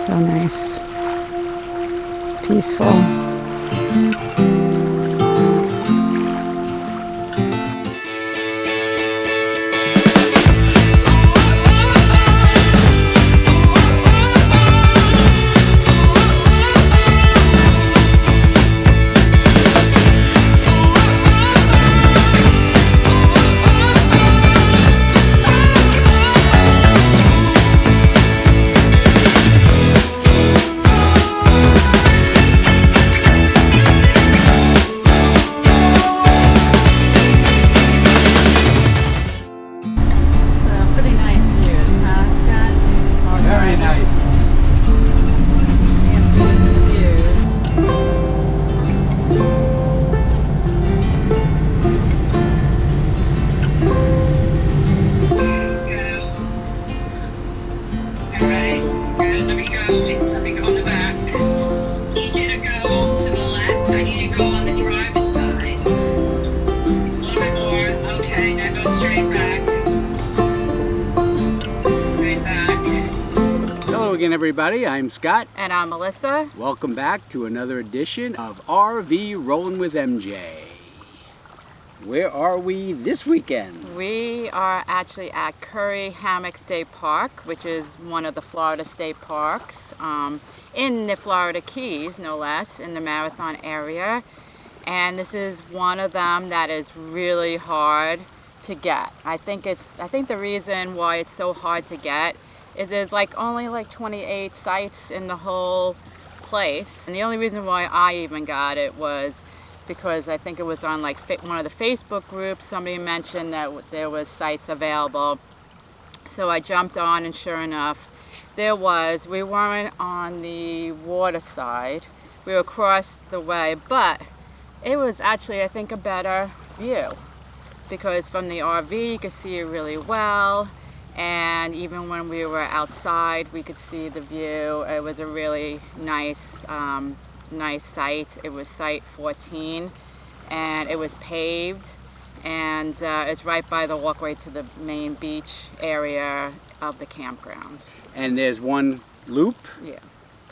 So nice. Peaceful. Again, everybody, I'm Scott. And I'm Melissa. Welcome back to another edition of RV Rolling with MJ. Where are we this weekend? We are actually at Curry Hammock State Park, which is one of the Florida state parks in the Florida Keys, no less, in the Marathon area. And this is one of them that is really hard to get. I think the reason why it's so hard to get is there's only 28 sites in the whole place. And the only reason why I even got it was because I think it was on one of the Facebook groups. Somebody mentioned that there was sites available. So I jumped on, and sure enough, there was. We weren't on the water side. We were across the way, but it was actually, I think, a better view because from the RV you could see it really well. And even when we were outside, we could see the view. It was a really nice, nice site. It was site 14, and it was paved, and it's right by the walkway to the main beach area of the campground. And there's one loop. Yeah.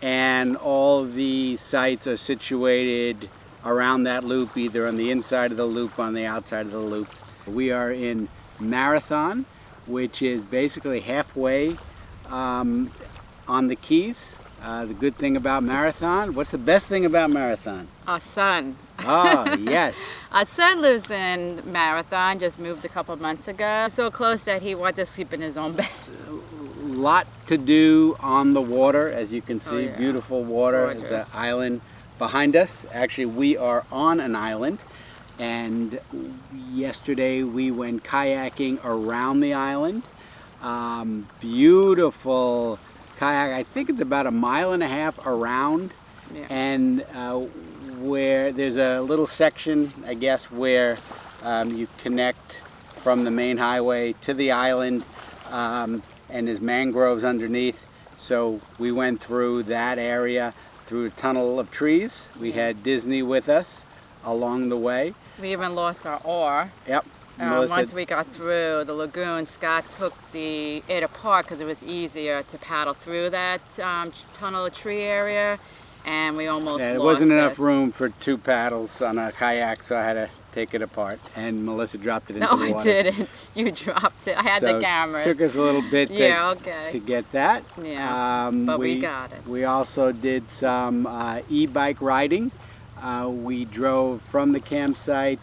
And all the sites are situated around that loop, either on the inside of the loop, on the outside of the loop. We are in Marathon, which is basically halfway on the Keys. The good thing about Marathon, what's the best thing about Marathon? Our son. Oh, yes. Our son lives in Marathon, just moved a couple months ago. So close that he wanted to sleep in his own bed. A lot to do on the water, as you can see. Oh, yeah. Beautiful water. Gorgeous. There's an island behind us. Actually, we are on an island. And yesterday we went kayaking around the island. Beautiful kayak. I think it's about 1.5 miles around. Yeah. And where there's a little section, I guess, where you connect from the main highway to the island, and there's mangroves underneath. So we went through that area, through a tunnel of trees. We had Disney with us along the way. We even lost our oar. Yep. Once we got through the lagoon, Scott took it apart because it was easier to paddle through that tunnel of tree area, and we almost lost it. There wasn't enough room for 2 paddles on a kayak, so I had to take it apart, and Melissa dropped it into the water. No, I didn't. You dropped it. I had the camera. It took us a little bit to get that. Yeah, but we got it. We also did some e-bike riding. We drove from the campsite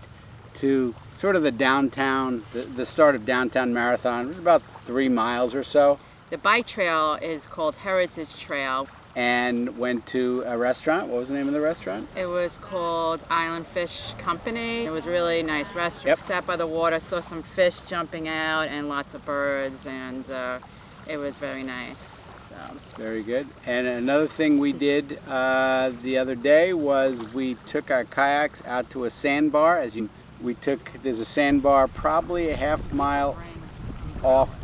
to sort of the downtown, the start of downtown Marathon. It was about 3 miles or so. The bike trail is called Heritage Trail. And went to a restaurant. What was the name of the restaurant? It was called Island Fish Company. It was a really nice restaurant. Yep. Sat by the water, saw some fish jumping out and lots of birds, and it was very nice. So. Very good. And another thing we did the other day was we took our kayaks out to a sandbar. There's a sandbar probably a 1/2 mile off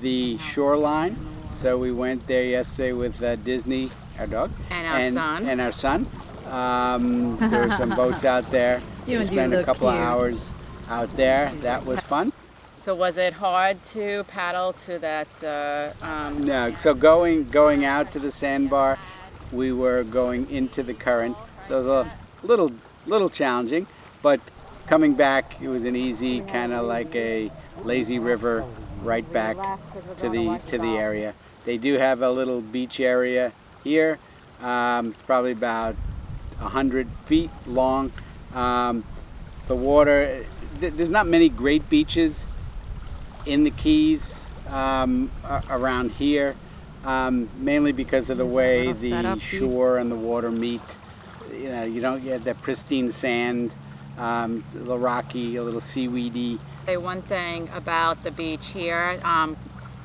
the shoreline. So we went there yesterday with Disney, our dog, and our son. There were some boats out there. We spent a couple of hours out there. That was fun. So was it hard to paddle to that? No, so going out to the sandbar, we were going into the current, so it was a little challenging, but coming back it was an easy, kind of like a lazy river, right back to the area. They do have a little beach area here. It's probably about 100 feet long. The water, there's not many great beaches in the Keys around here, mainly because of the way the shore and the water meet. You know, you don't get that pristine sand, a little rocky, a little seaweedy. One thing about the beach here,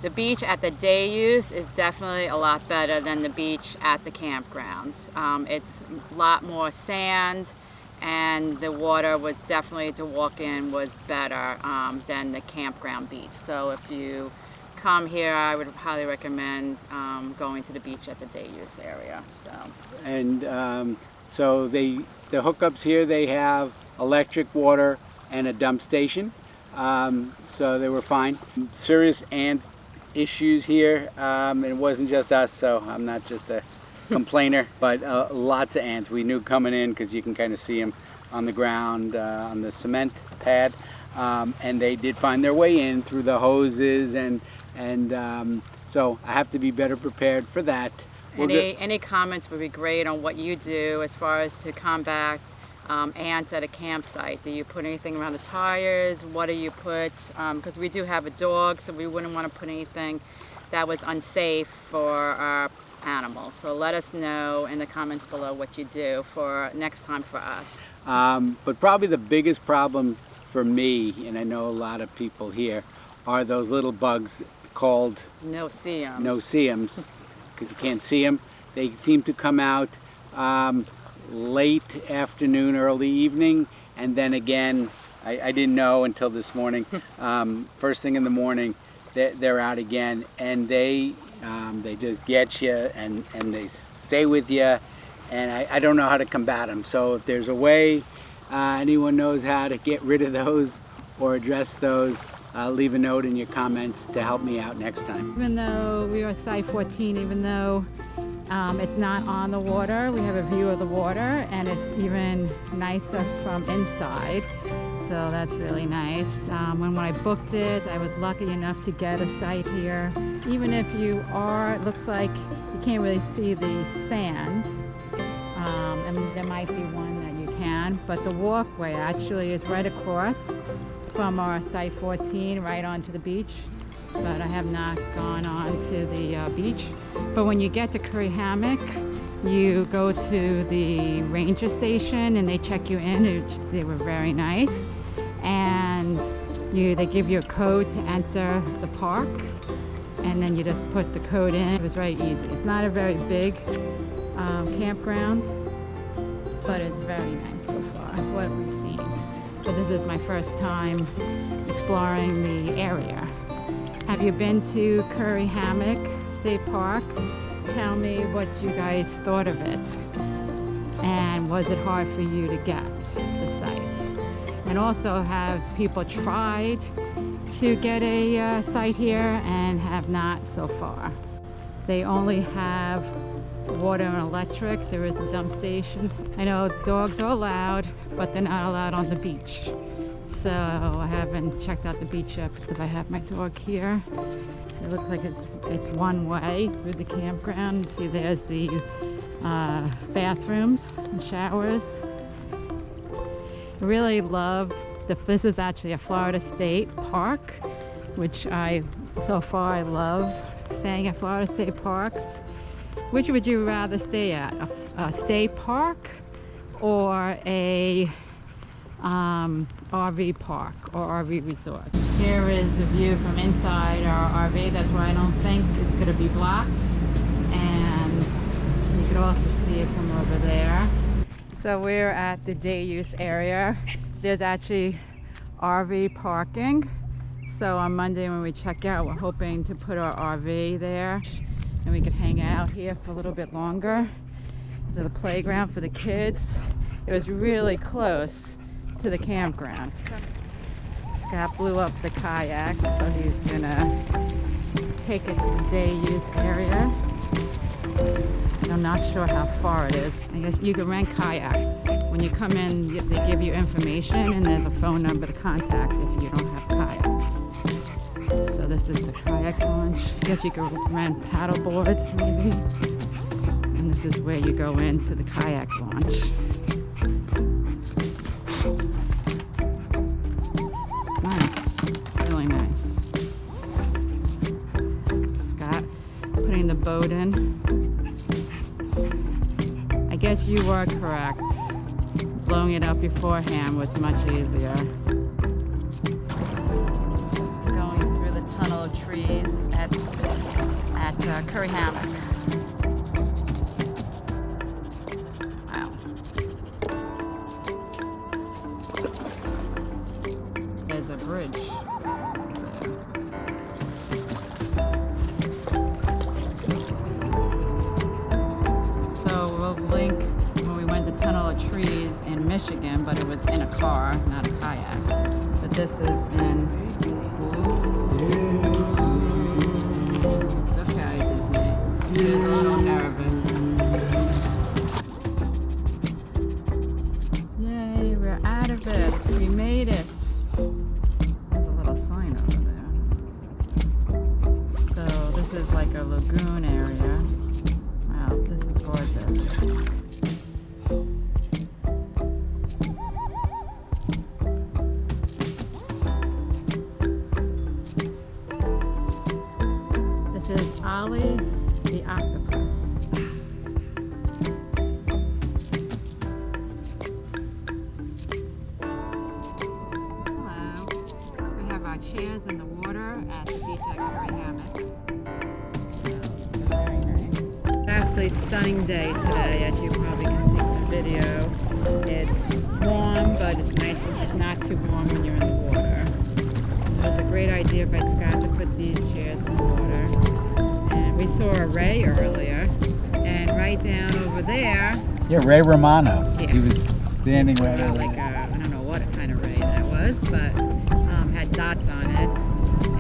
the beach at the day use is definitely a lot better than the beach at the campgrounds. It's a lot more sand, and the water was definitely, to walk in, was better than the campground beach. So if you come here, I would highly recommend going to the beach at the day use area. And so the hookups here, they have electric, water, and a dump station. So they were fine. Serious ant issues here. It wasn't just us, so I'm not just a complainer, but lots of ants. We knew coming in because you can kind of see them on the ground, on the cement pad, and they did find their way in through the hoses, and so I have to be better prepared for that. Any comments would be great on what you do as far as to combat ants at a campsite. Do you put anything around the tires? What do you put? Because we do have a dog, so we wouldn't want to put anything that was unsafe for our animals. So let us know in the comments below what you do for next time for us. But probably the biggest problem for me, and I know a lot of people here, are those little bugs called no-see-ums. No-see-ums, because you can't see them. They seem to come out late afternoon, early evening, and then again, I didn't know until this morning, first thing in the morning, they're out again, and they just get you, and they stay with you, and I don't know how to combat them. So if there's a way anyone knows how to get rid of those or address those, leave a note in your comments to help me out next time. Even though we are site 14, even though it's not on the water, we have a view of the water, and it's even nicer from inside. So that's really nice. When I booked it, I was lucky enough to get a site here. Even if you are, it looks like you can't really see the sand, and there might be one that you can, but the walkway actually is right across from our site 14 right onto the beach. But I have not gone on to the beach. But when you get to Curry Hammock, you go to the ranger station and they check you in. They were very nice. And they give you a code to enter the park. And then you just put the code in. It was very easy. It's not a very big campground, but it's very nice so far, what we've seen. But this is my first time exploring the area. Have you been to Curry Hammock State Park? Tell me what you guys thought of it. And was it hard for you to get the site? And also, have people tried to get a site here and have not so far? They only have water and electric. There is a dump station. I know dogs are allowed, but they're not allowed on the beach. So I haven't checked out the beach yet because I have my dog here. It looks like it's one way through the campground. See, there's the bathrooms and showers. I really love this is actually a Florida State Park, which so far I love staying at Florida State Parks. Which would you rather stay at? A state park or a RV park or RV resort? Here is the view from inside our RV. That's why I don't think it's going to be blocked. And you can also see it from over there. So we're at the day use area. There's actually RV parking. So on Monday when we check out, we're hoping to put our RV there and we could hang out here for a little bit longer. To the playground for the kids. It was really close to the campground. Scott blew up the kayak, so he's gonna take it to the day use area. I'm not sure how far it is. I guess you can rent kayaks. When you come in, they give you information and there's a phone number to contact if you don't have kayaks. So this is the Kayak Launch. I guess you can rent paddle boards maybe. And this is where you go into the Kayak Launch. It's nice, really nice. Scott putting the boat in. I guess you were correct. Blowing it up beforehand was much easier. Going through the tunnel of trees at Curry Hammock. Wow. There's a bridge. So we'll link when we went to Tunnel of Trees in Michigan, but it was in a car, not a kayak. But this is in. It's okay, Disney. She was a little nervous. Yay, we're out of it. We made it. There's a little sign over there. So this is like a lagoon area. Wow, this is gorgeous. This is Ollie the octopus. Hello. We have our chairs in the water at the beach at Curry Hammock. Very nice. Absolutely stunning day today, as you probably can see from the video. It's warm, but it's nice. It's not too warm when you're in the water. It was a great idea by Scott to put these chairs in the water. And we saw a ray earlier, and right down over there. Yeah, Ray Romano. Yeah. He was standing right over Like there. I don't know what kind of ray that was, but had dots on it.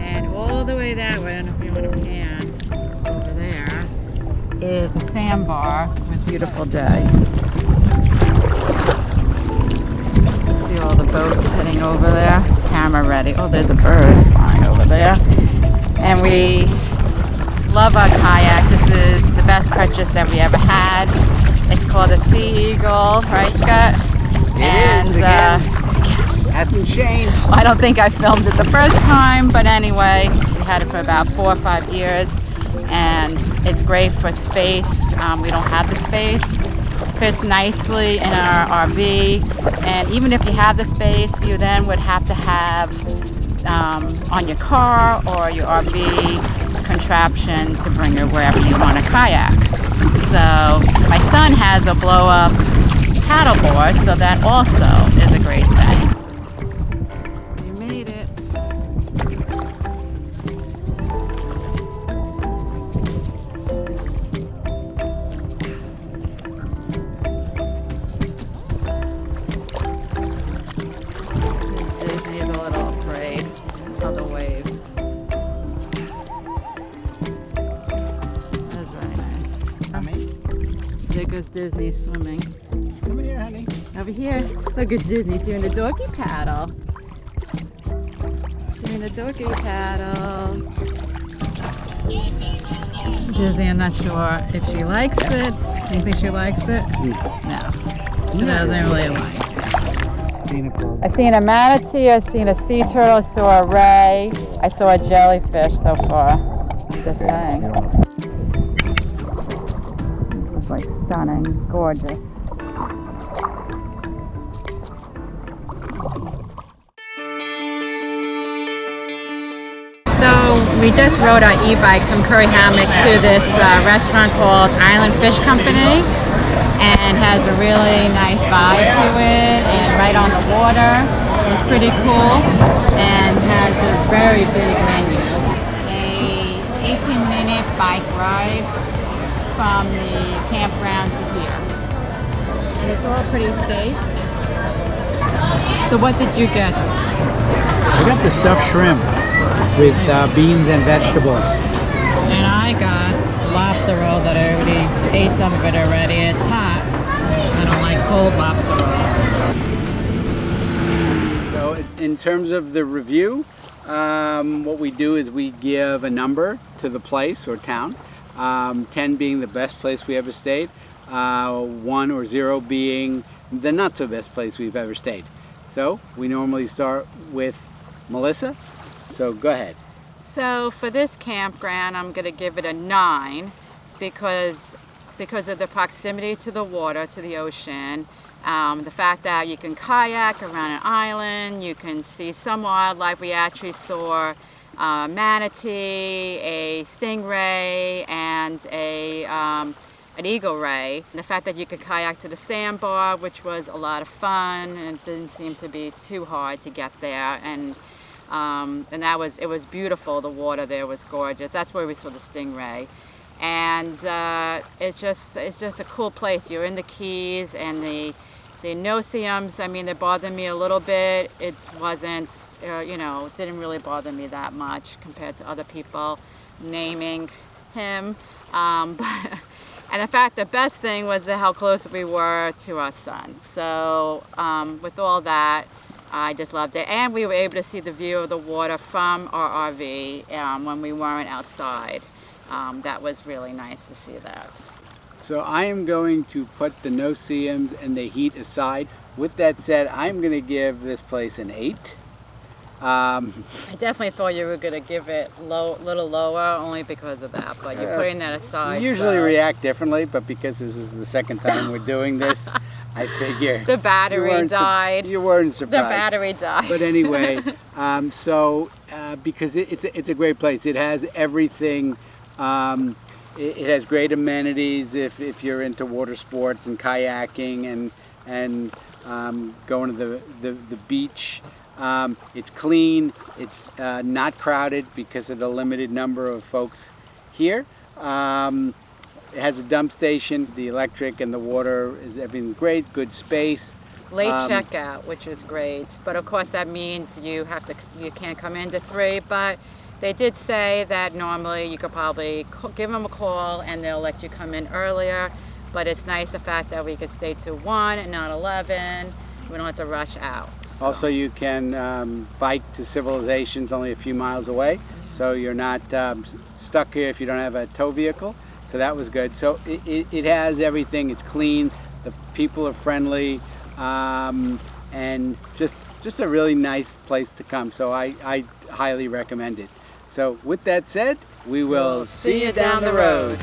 And all the way that way, I don't know if you want to pan over there, is a sandbar with beautiful day. See all the boats heading over there. Camera ready. Oh, there's a bird flying over there. And we love our kayak. This is the best purchase that we ever had. It's called a Sea Eagle, right, Scott? It is, again. Hasn't changed. I don't think I filmed it the first time, but anyway, we had it for about 4 or 5 years, and it's great for space. We don't have the space. Fits nicely in our RV, and even if you have the space, you then would have to have on your car or your RV contraption to bring it wherever you want to kayak. So my son has a blow-up paddleboard, so that also is a great thing. We made it. Disney is a little afraid of the waves. That's very nice. Honey? There goes Disney swimming. Come here, honey. Over here, look at Disney doing the doggy paddle. Doing the doggy paddle. Disney, I'm not sure if she likes it. Do you think she likes it? No. She doesn't really like it. I've seen a manatee, I've seen a sea turtle, I saw a ray, I saw a jellyfish so far. Just saying. It's like stunning, gorgeous. So we just rode our e-bikes from Curry Hammock to this restaurant called Island Fish Company, and has a really nice vibe to it, and right on the water. It's pretty cool, and has a very big menu. A 18-minute bike ride from the campground to here, and it's all pretty safe. So what did you get? I got the stuffed shrimp with beans and vegetables. And I got lobster roll that I already ate some of it already. It's hot. I don't like cold lobster roll. So in terms of the review, what we do is we give a number to the place or town, 10 being the best place we ever stayed, 1 or 0 being the not so best place we've ever stayed. So we normally start with Melissa, so go ahead. So for this campground, I'm going to give it a 9 because of the proximity to the water, to the ocean. The fact that you can kayak around an island, you can see some wildlife. We actually saw a manatee, a stingray, and an eagle ray. And the fact that you could kayak to the sandbar, which was a lot of fun, and it didn't seem to be too hard to get there. And it was beautiful. The water there was gorgeous. That's where we saw the stingray. And it's just a cool place. You're in the Keys, and the no-see-ums, I mean, they bothered me a little bit. It wasn't, it didn't really bother me that much compared to other people naming him. And in fact, the best thing was how close we were to our son. So with all that, I just loved it. And we were able to see the view of the water from our RV when we weren't outside. That was really nice to see that. So I am going to put the no-see-ums and the heat aside. With that said, I'm going to give this place an 8. I definitely thought you were going to give it a little lower only because of that, but you're putting that aside. You usually react differently, but because this is the second time we're doing this, I figure the battery died. You weren't surprised. The battery died. But anyway, because it's a great place. It has everything. It has great amenities if you're into water sports and kayaking and going to the beach. It's clean. It's not crowded because of the limited number of folks here. It has a dump station. The electric and the water everything's great. Good space. Late checkout, which is great. But of course that means you can't come in to 3. But they did say that normally you could probably give them a call and they'll let you come in earlier. But it's nice the fact that we could stay to 1 and not 11. We don't have to rush out. So. Also, you can bike to Civilization's only a few miles away, so you're not stuck here if you don't have a tow vehicle. So that was good. So it has everything. It's clean. The people are friendly, and just a really nice place to come. So I highly recommend it. So with that said, we will see you down the road.